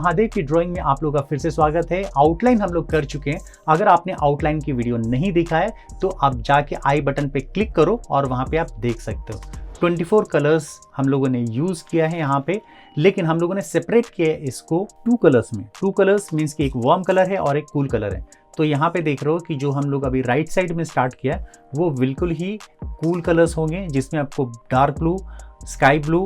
महादेव की ड्राइंग में आप लोगों का फिर से स्वागत है। आउटलाइन हम लोग कर चुके हैं। अगर आपने आउटलाइन की वीडियो नहीं देखा है तो आप जाके आई बटन पे क्लिक करो और वहां पे आप देख सकते हो। 24 कलर्स हम लोगों ने यूज किया है यहाँ पे, लेकिन हम लोगों ने सेपरेट किया है इसको 2 कलर्स में। 2 कलर्स मीन्स कि एक वार्म कलर है और एक कूल कलर है। तो यहाँ पे देख रहे हो कि जो हम लोग अभी राइट साइड में स्टार्ट किया वो बिल्कुल ही कूल कलर्स होंगे, जिसमें आपको डार्क ब्लू, स्काई ब्लू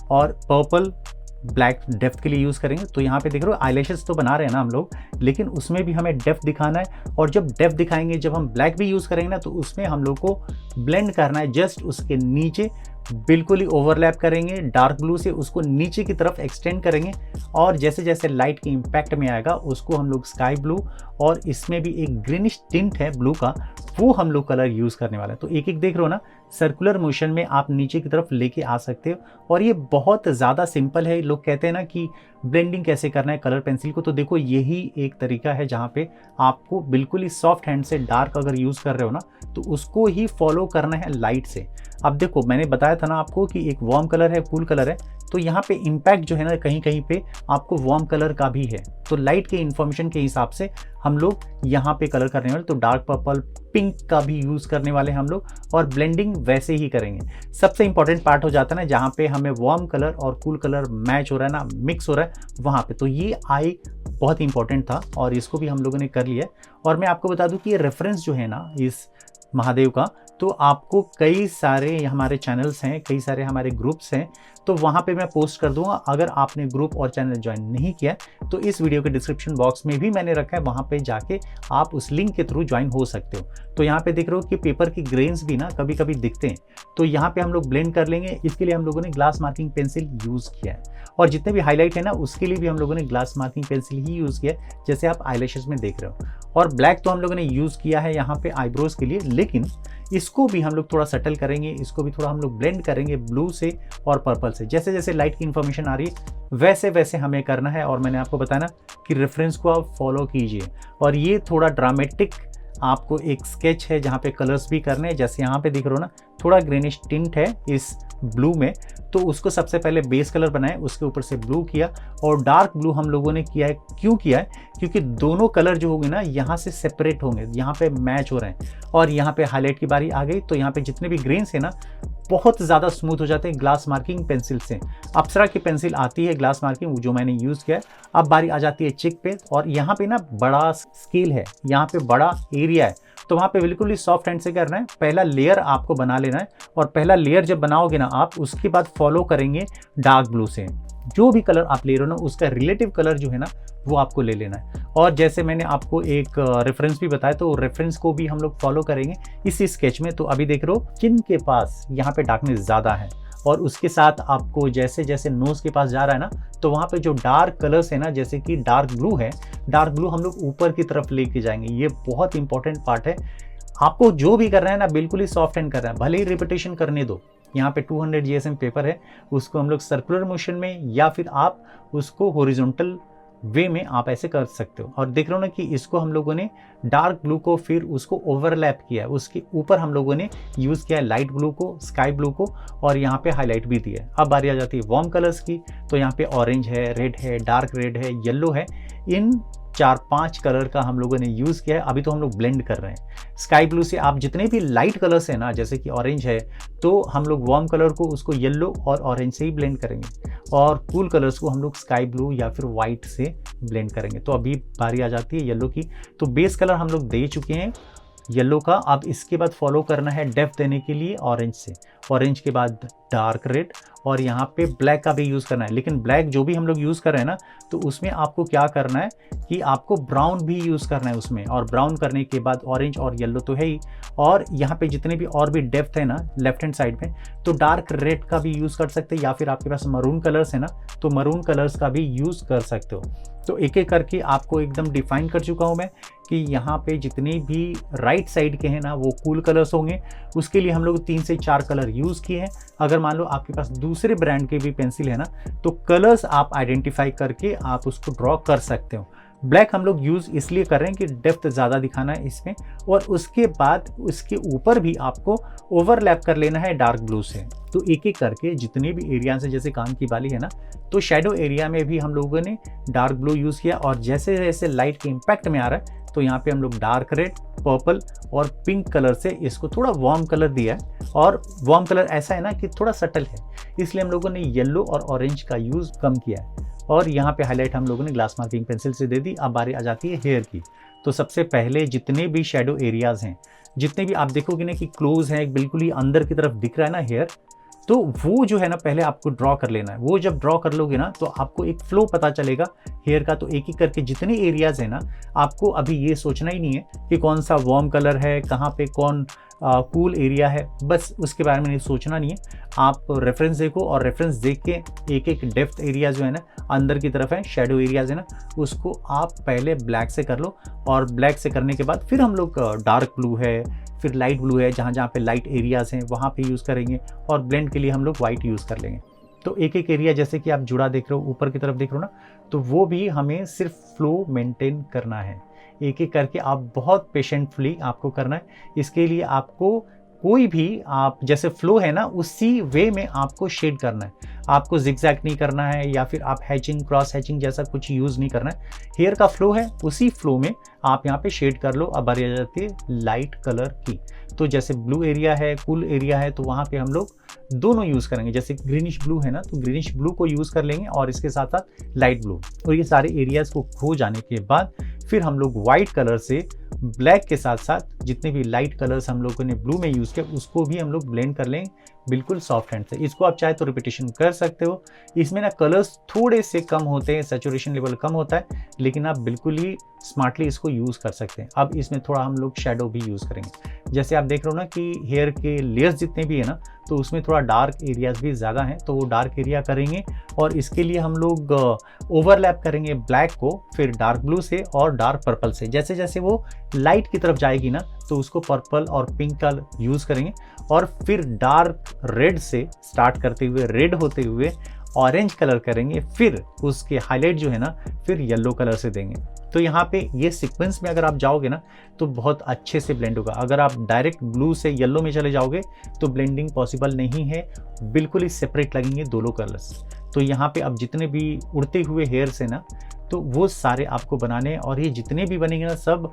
और पर्पल ब्लैक डेप्थ के लिए यूज़ करेंगे। तो यहाँ पे देख रहे हो आईलैशेस तो बना रहे हैं ना हम लोग, लेकिन उसमें भी हमें डेप्थ दिखाना है। और जब डेप्थ दिखाएंगे, जब हम ब्लैक भी यूज़ करेंगे ना, तो उसमें हम लोग को ब्लेंड करना है। जस्ट उसके नीचे बिल्कुल ही ओवरलैप करेंगे, डार्क ब्लू से उसको नीचे की तरफ एक्सटेंड करेंगे और जैसे जैसे लाइट के इम्पैक्ट में आएगा उसको हम लोग स्काई ब्लू और इसमें भी एक ग्रीनिश टिंट है ब्लू का, वो हम लोग कलर यूज़ करने वाले हैं। तो एक एक देख रहे हो ना, सर्कुलर मोशन में आप नीचे की तरफ लेके आ सकते हो और ये बहुत ज़्यादा सिंपल है। लोग कहते हैं ना कि ब्लेंडिंग कैसे करना है कलर पेंसिल को, तो देखो यही एक तरीका है जहाँ पे आपको बिल्कुल ही सॉफ्ट हैंड से डार्क अगर यूज़ कर रहे हो ना तो उसको ही फॉलो करना है लाइट से। अब देखो मैंने बताया था ना आपको कि एक वार्म कलर है, कूल कलर है, तो यहाँ पे इम्पैक्ट जो है ना कहीं कहीं पे आपको वार्म कलर का भी है। तो लाइट के इन्फॉर्मेशन के हिसाब से हम लोग यहाँ पे कलर करने वाले, तो डार्क पर्पल, पिंक का भी यूज़ करने वाले हम लोग और ब्लेंडिंग वैसे ही करेंगे। सबसे इंपॉर्टेंट पार्ट हो जाता है ना जहाँ पे हमें वार्म कलर और कूल कलर मैच हो रहा है ना, मिक्स हो रहा है वहाँ पे। तो ये आई बहुत इंपॉर्टेंट था और इसको भी हम लोगों ने कर लिया। और मैं आपको बता दूँ कि ये रेफरेंस जो है ना इस महादेव का, तो आपको कई सारे हमारे चैनल्स हैं, कई सारे हमारे ग्रुप्स हैं, तो वहाँ पे मैं पोस्ट कर दूंगा। अगर आपने ग्रुप और चैनल ज्वाइन नहीं किया तो इस वीडियो के डिस्क्रिप्शन बॉक्स में भी मैंने रखा है, वहाँ पे जाके आप उस लिंक के थ्रू ज्वाइन हो सकते हो। तो यहाँ पे देख रहे हो कि पेपर की ग्रेन्स भी ना कभी कभी दिखते हैं, तो यहाँ पे हम लोग ब्लेंड कर लेंगे। इसके लिए हम लोगों ने ग्लास मार्किंग पेंसिल यूज़ किया है और जितने भी हाईलाइट है ना उसके लिए भी हम लोगों ने ग्लास मार्किंग पेंसिल ही यूज़ किया है, जैसे आप आईलैशेस में देख रहे हो। और ब्लैक तो हम लोगों ने यूज़ किया है यहाँ पे आईब्रोज के लिए, लेकिन इसको भी हम लोग थोड़ा सटल करेंगे, इसको भी थोड़ा हम लोग ब्लेंड करेंगे ब्लू से और पर्पल से। जैसे जैसे लाइट की इन्फॉर्मेशन आ रही है वैसे वैसे हमें करना है। और मैंने आपको बताया ना कि रेफरेंस को आप फॉलो कीजिए। और ये थोड़ा ड्रामेटिक आपको एक स्केच है जहाँ पे कलर्स भी करने हैं। जैसे यहाँ पे दिख रहे हो ना, थोड़ा ग्रीनिश टिंट है इस ब्लू में, तो उसको सबसे पहले बेस कलर बनाए, उसके ऊपर से ब्लू किया और डार्क ब्लू हम लोगों ने किया है। क्यों किया है? क्योंकि दोनों कलर जो होंगे ना यहाँ से सेपरेट होंगे, यहाँ पे मैच हो रहे हैं। और यहाँ पे हाईलाइट की बारी आ गई तो यहाँ पे जितने भी ग्रेन्स है ना बहुत ज़्यादा स्मूथ हो जाते हैं ग्लास मार्किंग पेंसिल से। अप्सरा की पेंसिल आती है ग्लास मार्किंग, जो मैंने यूज़ किया है। अब बारी आ जाती है चिक पे, और यहाँ पे ना बड़ा स्केल है, यहाँ पे बड़ा एरिया है, तो वहाँ पे बिल्कुल ही सॉफ्ट हैंड से करना है। पहला लेयर आपको बना लेना है और पहला लेयर जब बनाओगे ना आप, उसके बाद फॉलो करेंगे डार्क ब्लू से। जो भी कलर आप ले रहे हो ना उसका रिलेटिव कलर जो है ना वो आपको ले लेना है। और जैसे मैंने आपको एक रेफरेंस भी बताया, तो रेफरेंस को भी हम लोग फॉलो करेंगे इसी स्केच में। तो अभी देख रहे हो चिन के पास यहाँ पे डार्कनेस ज़्यादा है और उसके साथ आपको जैसे जैसे नोज़ के पास जा रहा है ना, तो वहाँ पे जो डार्क कलर्स है ना, जैसे कि डार्क ब्लू है, डार्क ब्लू हम लोग ऊपर की तरफ लेके जाएंगे। ये बहुत इंपॉर्टेंट पार्ट है। आपको जो भी कर रहे हैं ना बिल्कुल ही सॉफ्ट हैंड कर रहे हैं, भले ही रिपीटेशन करने दो। यहाँ पे 200 GSM पेपर है, उसको हम लोग सर्कुलर मोशन में या फिर आप उसको हॉरिजॉन्टल वे में आप ऐसे कर सकते हो। और देख रहे हो ना कि इसको हम लोगों ने डार्क ब्लू को फिर उसको ओवरलैप किया है, उसके ऊपर हम लोगों ने यूज़ किया है लाइट ब्लू को, स्काई ब्लू को, और यहाँ पे हाईलाइट भी दी है। अब बारी आ जाती है वार्म कलर्स की, तो यहाँ पे ऑरेंज है, रेड है, डार्क रेड है, येलो है। इन 4-5 कलर का हम लोगों ने यूज़ किया है। अभी तो हम लोग ब्लेंड कर रहे हैं। स्काई ब्लू से आप जितने भी लाइट कलर्स हैं ना, जैसे कि ऑरेंज है, तो हम लोग वार्म कलर को उसको येलो और ऑरेंज से ही ब्लेंड करेंगे, और कूल कलर्स को हम लोग स्काई ब्लू या फिर वाइट से ब्लेंड करेंगे। तो अभी बारी आ जाती है येलो की। तो बेस कलर हम लोग दे चुके हैं येलो का। अब इसके बाद फॉलो करना है डेप्थ देने के लिए ऑरेंज से, ऑरेंज के बाद डार्क रेड, और यहाँ पे ब्लैक का भी यूज़ करना है। लेकिन ब्लैक जो भी हम लोग यूज़ कर रहे हैं ना, तो उसमें आपको क्या करना है कि आपको ब्राउन भी यूज़ करना है उसमें, और ब्राउन करने के बाद ऑरेंज और येलो तो है ही। और यहाँ पे जितने भी और भी डेप्थ है ना लेफ्ट हैंड साइड में, तो डार्क रेड का भी यूज़ कर सकते हैं, या फिर आपके पास मरून कलर्स है ना, तो मरून कलर्स का भी यूज़ कर सकते हो। तो एक एक करके आपको एकदम डिफाइन कर चुका हूँ मैं कि यहाँ पे जितने भी राइट साइड के हैं ना वो कूल कलर्स होंगे। उसके लिए हम लोग 3 से 4 कलर यूज़ किए हैं। अगर मान लो आपके पास दूसरे ब्रांड के भी पेंसिल है ना, तो कलर्स आप आइडेंटिफाई करके आप उसको ड्रॉ कर सकते हो। ब्लैक हम लोग यूज़ इसलिए कर रहे हैं कि डेप्थ ज़्यादा दिखाना है इसमें, और उसके बाद उसके ऊपर भी आपको ओवरलैप कर लेना है डार्क ब्लू से। तो एक एक करके जितने भी एरियाज हैं, जैसे कान की बाली है ना, तो शेडो एरिया में भी हम लोगों ने डार्क ब्लू यूज़ किया, और जैसे जैसे लाइट के इम्पैक्ट में आ रहा है तो यहाँ पे हम लोग डार्क रेड, पर्पल और पिंक कलर से इसको थोड़ा वार्म कलर दिया है। और वार्म कलर ऐसा है ना कि थोड़ा सटल है, इसलिए हम लोगों ने येलो और ऑरेंज का यूज़ कम किया है। और यहाँ पे हाईलाइट हम लोगों ने ग्लास मार्किंग पेंसिल से दे दी। अब बारी आ जाती है हेयर की। तो सबसे पहले जितने भी शेडो एरियाज हैं, जितने भी आप देखोगे ना कि क्लोज है, बिल्कुल ही अंदर की तरफ दिख रहा है ना हेयर, तो वो जो है ना पहले आपको ड्रॉ कर लेना है। वो जब ड्रॉ कर लोगे ना तो आपको एक फ्लो पता चलेगा हेयर का। तो एक एक करके जितने एरियाज है ना, आपको अभी ये सोचना ही नहीं है कि कौन सा वार्म कलर है, कहाँ पे कौन कूल एरिया है, बस उसके बारे में नहीं सोचना नहीं है। आप रेफरेंस देखो और रेफरेंस देख के एक एक डेप्थ एरिया जो है ना अंदर की तरफ है, शेडो एरियाज है ना, उसको आप पहले ब्लैक से कर लो। और ब्लैक से करने के बाद फिर हम लोग डार्क ब्लू है, फिर लाइट ब्लू है, जहाँ जहाँ पे लाइट एरियाज हैं वहाँ पे यूज़ करेंगे, और ब्लेंड के लिए हम लोग वाइट यूज़ कर लेंगे। तो एक एक एरिया जैसे कि आप जुड़ा देख रहे हो, ऊपर की तरफ देख रहे हो ना, तो वो भी हमें सिर्फ फ्लो मेंटेन करना है। एक एक करके आप बहुत पेशेंटफुली आपको करना है। इसके लिए आपको कोई भी आप जैसे फ्लो है ना उसी वे में आपको शेड करना है। आपको जिगजैग नहीं करना है, या फिर आप हैचिंग, क्रॉस हैचिंग जैसा कुछ यूज़ नहीं करना है। हेयर का फ्लो है, उसी फ्लो में आप यहाँ पे शेड कर लो। अब बारी आ जाती है लाइट कलर की। तो जैसे ब्लू एरिया है, कूल एरिया है, तो वहाँ पे हम लोग दोनों यूज़ करेंगे। जैसे ग्रीनिश ब्लू है ना, तो ग्रीनिश ब्लू को यूज़ कर लेंगे और इसके साथ साथ लाइट ब्लू। और ये सारे एरियाज़ को खो जाने के बाद फिर हम लोग वाइट कलर से ब्लैक के साथ साथ जितने भी लाइट कलर्स हम लोगों ने ब्लू में यूज़ किया उसको भी हम लोग ब्लेंड कर लेंगे बिल्कुल सॉफ्ट हैंड से। इसको आप चाहे तो रिपीटेशन कर सकते हो। इसमें ना कलर्स थोड़े से कम होते हैं, सैचुरेशन लेवल कम होता है, लेकिन आप बिल्कुल ही स्मार्टली इसको यूज़ कर सकते हैं। अब इसमें थोड़ा हम लोग शेडो भी यूज़ करेंगे। जैसे आप देख रहे हो ना कि हेयर के लेयर्स जितने भी है ना, तो उसमें थोड़ा डार्क एरियाज भी ज़्यादा हैं, तो वो डार्क एरिया करेंगे। और इसके लिए हम लोग ओवरलैप करेंगे ब्लैक को फिर डार्क ब्लू से और डार्क पर्पल से। जैसे जैसे वो लाइट की तरफ जाएगी ना, तो उसको पर्पल और पिंक का यूज़ करेंगे। और फिर डार्क रेड से स्टार्ट करते हुए, रेड होते हुए ऑरेंज कलर करेंगे, फिर उसके हाईलाइट जो है ना फिर येलो कलर से देंगे। तो यहाँ पे ये सीक्वेंस में अगर आप जाओगे ना तो बहुत अच्छे से ब्लेंड होगा। अगर आप डायरेक्ट ब्लू से येलो में चले जाओगे तो ब्लेंडिंग पॉसिबल नहीं है, बिल्कुल ही सेपरेट लगेंगे दोनों कलर्स। तो यहाँ पे अब जितने भी उड़ते हुए हेयर्स है ना, तो वो सारे आपको बनाने हैं, और ये जितने भी बनेंगे ना सब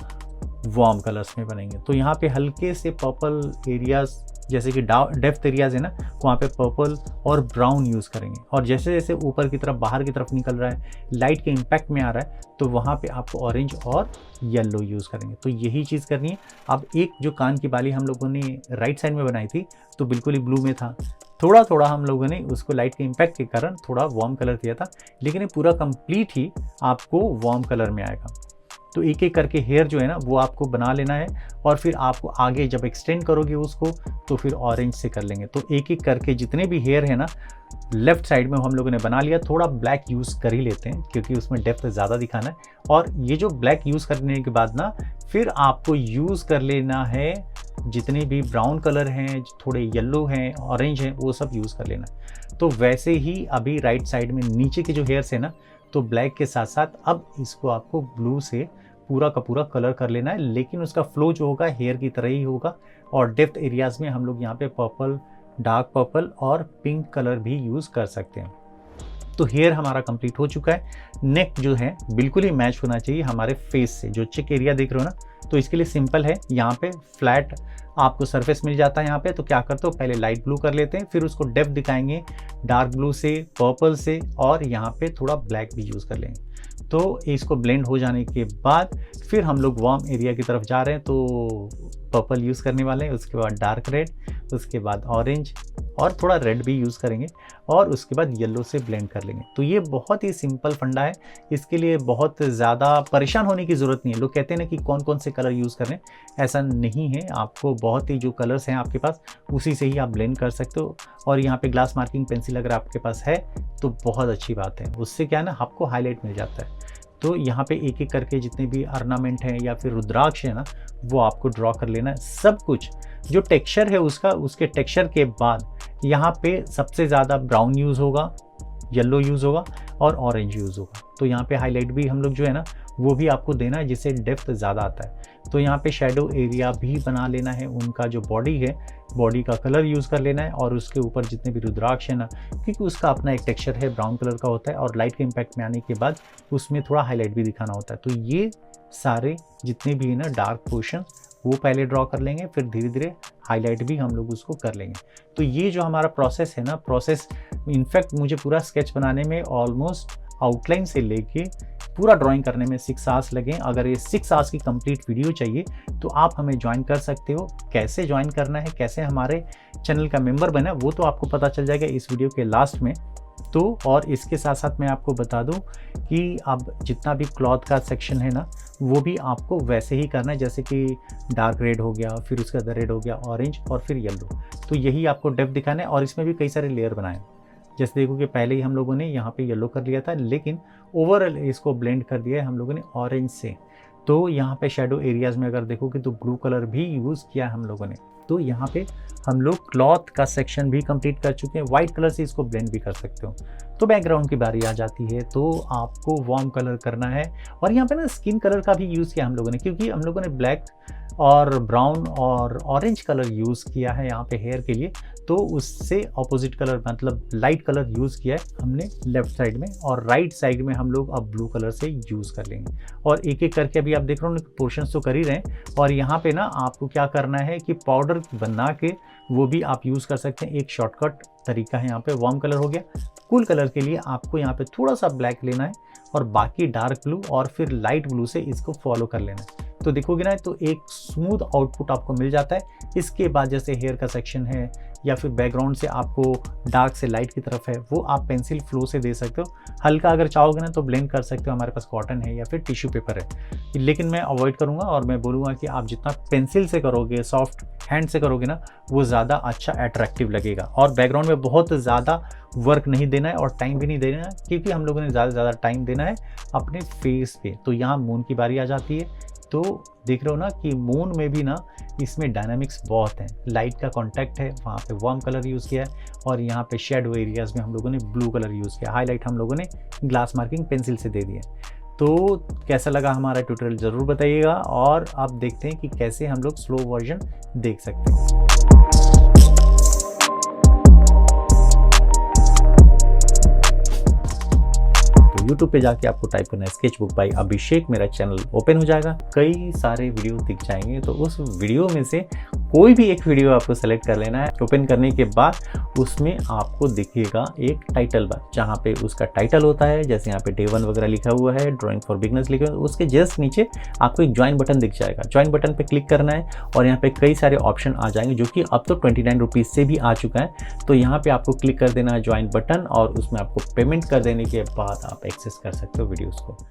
वार्म कलर्स में बनेंगे। तो यहाँ पे हल्के से पर्पल एरियाज जैसे कि डेप्थ एरियाज है ना, वहाँ पे पर्पल और ब्राउन यूज़ करेंगे। और जैसे जैसे ऊपर की तरफ, बाहर की तरफ निकल रहा है, लाइट के इम्पैक्ट में आ रहा है, तो वहाँ पे आपको ऑरेंज और येलो यूज़ करेंगे। तो यही चीज़ करनी है। अब एक जो कान की बाली हम लोगों ने राइट साइड में बनाई थी तो बिल्कुल ही ब्लू में था, थोड़ा थोड़ा हम लोगों ने उसको लाइट के इम्पैक्ट के कारण थोड़ा वार्म कलर दिया था, लेकिन ये पूरा कंप्लीट ही आपको वार्म कलर में आएगा। तो एक एक करके हेयर जो है ना वो आपको बना लेना है, और फिर आपको आगे जब एक्सटेंड करोगे उसको तो फिर ऑरेंज से कर लेंगे। तो एक एक करके जितने भी हेयर है ना लेफ्ट साइड में हम लोगों ने बना लिया। थोड़ा ब्लैक यूज़ कर ही लेते हैं क्योंकि उसमें डेप्थ ज़्यादा दिखाना है। और ये जो ब्लैक यूज़ करने के बाद ना फिर आपको यूज़ कर लेना है जितने भी ब्राउन कलर हैं, थोड़े येलो हैं, ऑरेंज हैं, वो सब यूज़ कर लेना है। तो वैसे ही अभी राइट साइड में नीचे के जो हेयर्स है ना, तो ब्लैक के साथ साथ अब इसको आपको ब्लू से पूरा का पूरा कलर कर लेना है, लेकिन उसका फ्लो जो होगा हेयर की तरह ही होगा। और डेप्थ एरियाज में हम लोग यहाँ पे पर्पल, डार्क पर्पल और पिंक कलर भी यूज़ कर सकते हैं। तो हेयर हमारा कंप्लीट हो चुका है। नेक जो है बिल्कुल ही मैच होना चाहिए हमारे फेस से। जो चेक एरिया देख रहे हो ना, तो इसके लिए सिंपल है, यहाँ पे फ्लैट आपको सरफेस मिल जाता है यहाँ पे। तो क्या करते हो, पहले लाइट ब्लू कर लेते हैं, फिर उसको डेप्थ दिखाएंगे डार्क ब्लू से, पर्पल से, और यहाँ पे थोड़ा ब्लैक भी यूज़ कर लेंगे। तो इसको ब्लेंड हो जाने के बाद फिर हम लोग वार्म एरिया की तरफ जा रहे हैं। तो पर्पल यूज़ करने वाले हैं, उसके बाद डार्क रेड, उसके बाद ऑरेंज और थोड़ा रेड भी यूज़ करेंगे, और उसके बाद येलो से ब्लेंड कर लेंगे। तो ये बहुत ही सिंपल फंडा है, इसके लिए बहुत ज़्यादा परेशान होने की ज़रूरत नहीं है। लोग कहते हैं ना कि कौन कौन से कलर यूज़ करें, ऐसा नहीं है। आपको बहुत ही जो कलर्स हैं आपके पास उसी से ही आप ब्लेंड कर सकते हो। और यहाँ पे ग्लास मार्किंग पेंसिल अगर आपके पास है तो बहुत अच्छी बात है, उससे क्या है ना आपको हाईलाइट मिल जाता है। तो यहाँ पे एक एक करके जितने भी ऑर्नामेंट हैं या फिर रुद्राक्ष है ना, वो आपको ड्रॉ कर लेना है। सब कुछ जो टेक्सचर है उसका, उसके टेक्सचर के बाद यहाँ पे सबसे ज़्यादा ब्राउन यूज़ होगा, येलो यूज़ होगा और ऑरेंज यूज़ होगा। तो यहाँ पे हाईलाइट भी हम लोग जो है ना वो भी आपको देना है, जिससे डेप्थ ज़्यादा आता है। तो यहाँ पे शेडो एरिया भी बना लेना है, उनका जो बॉडी है, बॉडी का कलर यूज़ कर लेना है, और उसके ऊपर जितने भी रुद्राक्ष है ना, क्योंकि उसका अपना एक टेक्सचर है, ब्राउन कलर का होता है, और लाइट के इम्पैक्ट में आने के बाद उसमें थोड़ा हाईलाइट भी दिखाना होता है। तो ये सारे जितने भी है ना डार्क पोर्शन वो पहले ड्रॉ कर लेंगे, फिर धीरे धीरे हाईलाइट भी हम लोग उसको कर लेंगे। तो ये जो हमारा प्रोसेस है ना, प्रोसेस इनफैक्ट मुझे पूरा स्केच बनाने में ऑलमोस्ट आउटलाइन से लेके पूरा ड्राइंग करने में 6 आवर्स लगे। अगर ये 6 आवर्स की कंप्लीट वीडियो चाहिए तो आप हमें ज्वाइन कर सकते हो। कैसे ज्वाइन करना है, कैसे हमारे चैनल का मेंबर बना, वो तो आपको पता चल जाएगा इस वीडियो के लास्ट में। तो और इसके साथ साथ मैं आपको बता दूं कि अब जितना भी क्लॉथ का सेक्शन है ना, वो भी आपको वैसे ही करना है, जैसे कि डार्क रेड हो गया, फिर उसके बाद रेड हो गया, ऑरेंज, और फिर येलो। तो यही आपको डेप्थ दिखाना है, और इसमें भी कई सारे लेयर बनाए। जैसे देखो कि पहले ही हम लोगों ने यहाँ पे येलो कर लिया था, लेकिन ओवरऑल इसको ब्लेंड कर दिया है हम लोगों ने ऑरेंज से। तो यहाँ पे शेडो एरियाज़ में अगर देखोगे तो ब्लू कलर भी यूज़ किया हम लोगों ने। तो यहाँ पे हम लोग क्लॉथ का सेक्शन भी कंप्लीट कर चुके हैं। वाइट कलर से इसको ब्लेंड भी कर सकते हो। तो बैकग्राउंड की बारी आ जाती है, तो आपको वार्म कलर करना है, और यहाँ पे ना स्किन कलर का भी यूज़ किया हम लोगों ने, क्योंकि हम लोगों ने ब्लैक और ब्राउन और ऑरेंज कलर यूज़ किया है यहाँ पे हेयर के लिए। तो उससे ऑपोजिट कलर मतलब लाइट कलर यूज़ किया है हमने लेफ्ट साइड में, और राइट साइड में हम लोग अब ब्लू कलर से यूज़ कर लेंगे। और एक एक करके अभी आप देख रहे हो पोर्शंस तो कर ही रहे हैं। और यहाँ पे ना आपको क्या करना है कि पाउडर बना के वो भी आप यूज़ कर सकते हैं। एक शॉर्टकट तरीका है यहाँ पे। वार्म कलर हो गया। कूल कलर के लिए आपको यहाँ पे थोड़ा सा ब्लैक लेना है, और बाकी डार्क ब्लू और फिर लाइट ब्लू से इसको फॉलो कर लेना है। तो देखोगे ना तो एक स्मूथ आउटपुट आपको मिल जाता है। इसके बाद जैसे हेयर का सेक्शन है, या फिर बैकग्राउंड से आपको डार्क से लाइट की तरफ है, वो आप पेंसिल फ्लो से दे सकते हो। हल्का अगर चाहोगे ना तो ब्लेंड कर सकते हो, हमारे पास कॉटन है या फिर टिश्यू पेपर है, लेकिन मैं अवॉइड करूँगा, और मैं बोलूँगा कि आप जितना पेंसिल से करोगे, सॉफ्ट हैंड से करोगे ना, वो ज़्यादा अच्छा अट्रैक्टिव लगेगा। और बैकग्राउंड में बहुत ज़्यादा वर्क नहीं देना है, और टाइम भी नहीं देना है, क्योंकि हम लोगों ने ज़्यादा से ज़्यादा टाइम देना है अपने फेस पे। तो यहाँ मून की बारी आ जाती है। तो देख रहे हो ना कि मून में भी ना इसमें डायनामिक्स बहुत हैं। लाइट का कांटेक्ट है, वहाँ पे वार्म कलर यूज़ किया है, और यहाँ पे शेडो एरियाज़ में हम लोगों ने ब्लू कलर यूज़ किया। हाईलाइट हम लोगों ने ग्लास मार्किंग पेंसिल से दे दिया। तो कैसा लगा हमारा ट्यूटोरियल ज़रूर बताइएगा, और अब देखते हैं कि कैसे हम लोग स्लो वर्जन देख सकते हैं। YouTube पे जाके आपको टाइप करना है स्केचबुक बाय अभिषेक, मेरा चैनल ओपन हो जाएगा। कई सारे वीडियो दिख जाएंगे, तो उस वीडियो में से कोई भी एक वीडियो आपको सेलेक्ट कर लेना है। ओपन करने के बाद उसमें आपको दिखेगा एक टाइटल बार, जहाँ पे उसका टाइटल होता है, जैसे यहाँ पे Day 1 वगैरह लिखा हुआ है, ड्राइंग फॉर बिगनर्स लिखा हुआ है, उसके जस्ट नीचे आपको एक ज्वाइन बटन दिख जाएगा। ज्वाइन बटन पे क्लिक करना है, और यहाँ पे कई सारे ऑप्शन आ जाएंगे, जो कि अब तो 29 रुपीज़ से भी आ चुका है। तो यहाँ पे आपको क्लिक कर देना है ज्वाइन बटन, और उसमें आपको पेमेंट कर देने के बाद आप एक्सेस कर सकते हो वीडियोज़ को।